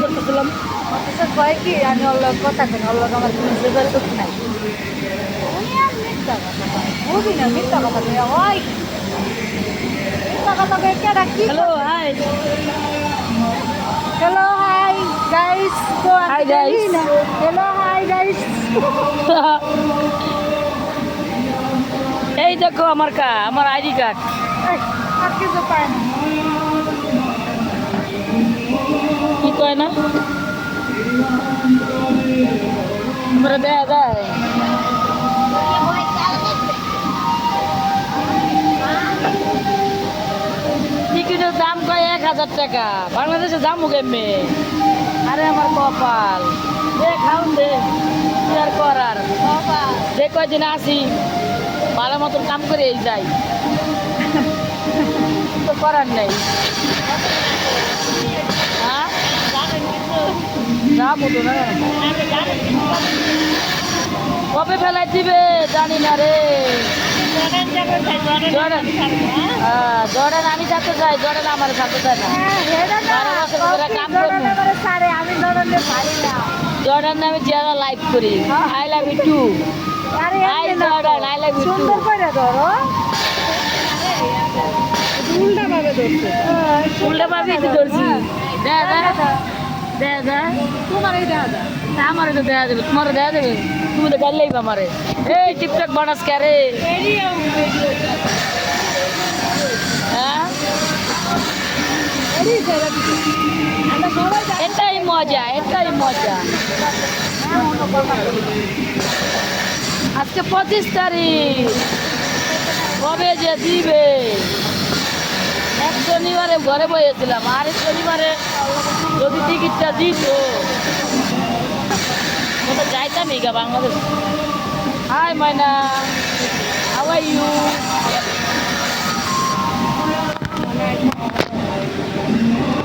করতেছিলাম। অথচ কয় কি আমি ওর লোক কথা কেন ওর লোক আমার কোনো যোগাযোগ নাই। উনি আর মিথ্যা কথা কয়, বুঝি না মিথ্যা কথা কয় ওই মিথ্যা কথা কয় কেডা কি hello hi. Hello hi guys তো Hi, guys. Hello hi guys এই দেখো আমার আইডি কার্ড। আর কিছু পায় না কি কয় না আমরা দেয়া যায়। টিকিটের দাম কয় 1000 টাকা। বাংলাদেশে যাবো কেমনে? আরে আমার কপাল দে খাউন দে কি আর করার। যে কয়দিন আসি ভালো মতন কাম করে এই যাই, তো করার নেই। হ্যাঁ যাবো তো না, কবে ফেলাই দিবে জানি না রে। জর্ডান আমি থাকতে চাই, জর্ডান আমার থাকতে চাই না। 12 বছর ধরে কাম করবো। আমি ধরনের পারি না জর্ডান নামে যারা লাইভ করি। I love you too. আরে I Jordan I love you too. সুন্দর করে ধরো উল্টা ভাবে ধরছো উল্টা ভাবেই তো ধরছি। দেখা দেখা দেখা তোমার এই দেখা যায় আমারে তো দেখা দেবে, তোমারও দেখা দেবে। তুমি তো গাড়লেই আমারে এই টিকটক বানাস কে রে? হ্যাঁ এটাই মজা, এটাই মজা। আজকে 25 তারিখ, কবে যে দিবে? এক শনিবারে ঘরে বসেছিলাম, আর এক শনিবারে যদি টিকিটটা দিত তো যাইতাম ইগা Bangladesh. High Maina, how are you?